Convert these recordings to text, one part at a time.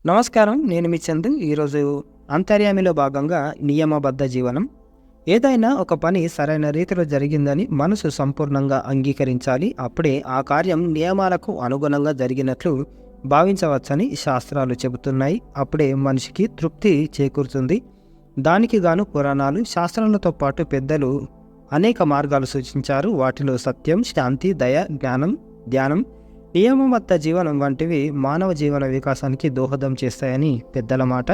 నమస్కారం. నేను మీ చందు. ఈరోజు అంతర్యామిలో భాగంగా నియమబద్ధ జీవనం. ఏదైనా ఒక పని సరైన రీతిలో జరిగిందని మనసు సంపూర్ణంగా అంగీకరించాలి. అప్పుడే ఆ కార్యం నియమాలకు అనుగుణంగా జరిగినట్లు భావించవచ్చని శాస్త్రాలు చెబుతున్నాయి. అప్పుడే మనిషికి తృప్తి చేకూరుతుంది. దానికి గాను పురాణాలు, శాస్త్రాలతో పాటు పెద్దలు అనేక మార్గాలు సూచించారు. వాటిలో సత్యం, శాంతి, దయ, జ్ఞానం, ధ్యానం, నియమబద్ధ జీవనం వంటివి మానవ జీవన వికాసానికి దోహదం చేస్తాయని పెద్దల మాట.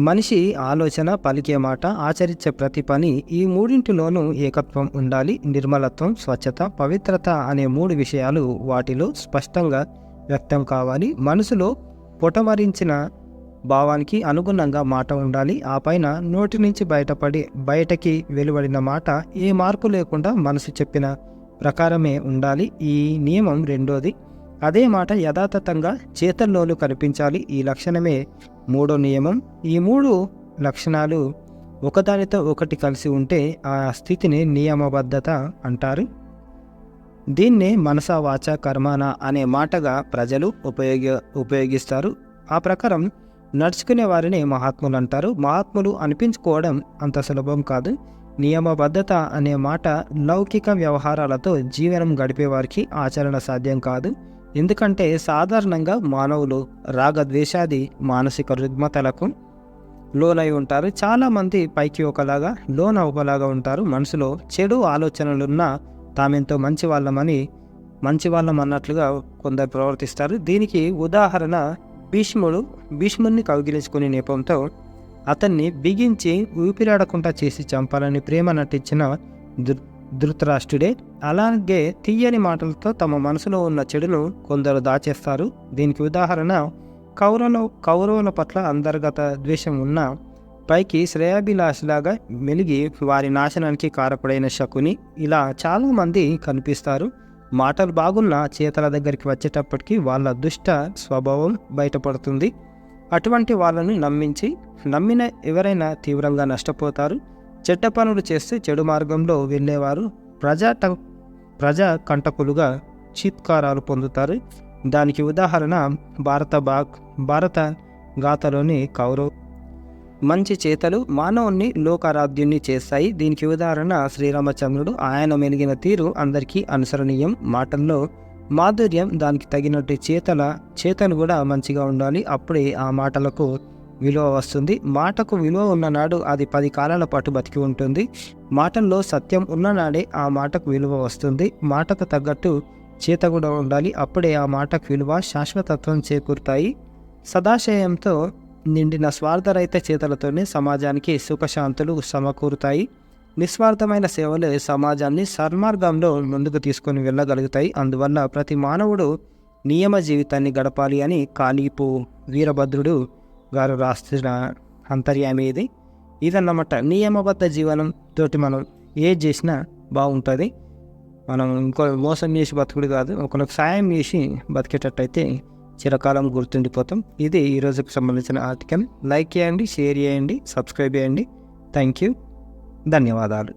మనిషి ఆలోచన, పలికే మాట, ఆచరించే ప్రతి పని ఈ మూడింటిలోనూ ఏకత్వం ఉండాలి. నిర్మలత్వం, స్వచ్ఛత, పవిత్రత అనే మూడు విషయాలు వాటిలో స్పష్టంగా వ్యక్తం కావాలి. మనసులో పొటమరించిన భావానికి అనుగుణంగా మాట ఉండాలి. ఆ పైన నోటి నుంచి బయటకి వెలువడిన మాట ఏ మార్పు లేకుండా మనసు చెప్పిన ప్రకారమే ఉండాలి. ఈ నియమం రెండోది. అదే మాట యథాతథంగా చేతల్లోనూ కనిపించాలి. ఈ లక్షణమే మూడో నియమం. ఈ మూడు లక్షణాలు ఒకదానితో ఒకటి కలిసి ఉంటే ఆ స్థితిని నియమబద్ధత అంటారు. దీన్నే మనస, వాచ, కర్మణ అనే మాటగా ప్రజలు ఉపయోగిస్తారు. ఆ ప్రకారం నడుచుకునే వారిని మహాత్ములు అంటారు. మహాత్ములు అనిపించుకోవడం అంత సులభం కాదు. నియమబద్ధత అనే మాట లౌకిక వ్యవహారాలతో జీవనం గడిపేవారికి ఆచరణ సాధ్యం కాదు. ఎందుకంటే సాధారణంగా మానవులు రాగద్వేషాది మానసిక రుగ్మతలకు లోనై ఉంటారు. చాలామంది పైకి ఒకలాగా లోన ఒకలాగా ఉంటారు. మనసులో చెడు ఆలోచనలున్నా తామెంతో మంచివాళ్ళం అన్నట్లుగా కొందరు ప్రవర్తిస్తారు. దీనికి ఉదాహరణ భీష్ముడిని కౌగిలించుకునే నెపంతో అతన్ని బిగించి ఊపిరాడకుండా చేసి చంపాలని ప్రేమ నటించిన ధృతరాష్ట్రుడే. అలాగే తీయని మాటలతో తమ మనసులో ఉన్న చెడును కొందరు దాచేస్తారు. దీనికి ఉదాహరణ కౌరవుల పట్ల అంతర్గత ద్వేషం ఉన్న పైకి శ్రేయాభిలాషలాగా మెలిగి వారి నాశనానికి కారకుడైన శకుని. ఇలా చాలామంది కనిపిస్తారు. మాటలు బాగున్న చేతల దగ్గరికి వచ్చేటప్పటికి వాళ్ళ దుష్ట స్వభావం బయటపడుతుంది. అటువంటి వాళ్ళని నమ్మిన ఎవరైనా తీవ్రంగా నష్టపోతారు. చెడ్డ పనులు చేస్తే చెడు మార్గంలో వెళ్ళేవారు ప్రజా కంటకులుగా చీత్కారాలు పొందుతారు. దానికి ఉదాహరణ భారత గాథలోని కౌరవ్ మంచి చేతలు మానవుణ్ణి లోకారాధ్యుణ్ణి చేస్తాయి. దీనికి ఉదాహరణ శ్రీరామచంద్రుడు. ఆయన మెలిగిన తీరు అందరికీ అనుసరణీయం. మాటల్లో మాధుర్యం, దానికి తగినట్టు చేతలు కూడా మంచిగా ఉండాలి. అప్పుడే ఆ మాటలకు విలువ వస్తుంది. మాటకు విలువ ఉన్ననాడు అది 10 కాలాల పాటు బతికి ఉంటుంది. మాటల్లో సత్యం ఉన్ననాడే ఆ మాటకు విలువ వస్తుంది. మాటకు తగ్గట్టు చేత కూడా ఉండాలి. అప్పుడే ఆ మాటకు విలువ, శాశ్వతత్వం చేకూరుతాయి. సదాశయంతో నిండిన స్వార్థరహిత చేతలతోనే సమాజానికి సుఖశాంతులు సమకూరుతాయి. నిస్వార్థమైన సేవలే సమాజాన్ని సన్మార్గంలో ముందుకు తీసుకొని వెళ్ళగలుగుతాయి. అందువల్ల ప్రతి మానవుడు నియమ జీవితాన్ని గడపాలి అని కాళీపు వీరభద్రుడు గారు రాస్తున్న అంతర్యామి ఇది. ఇదన్నమాట నియమబద్ధ జీవనం తోటి మనం ఏది చేసినా బాగుంటుంది. మనం ఇంకో మోసం చేసి బతుకుడు కాదు, ఒకరికి సాయం చేసి బతికేటట్టయితే చిరకాలం గుర్తుండిపోతాం. ఇది ఈరోజుకు సంబంధించిన ఆర్టికల్. లైక్ చేయండి, షేర్ చేయండి, సబ్స్క్రైబ్ చేయండి. Thank you. ధన్యవాదాలు.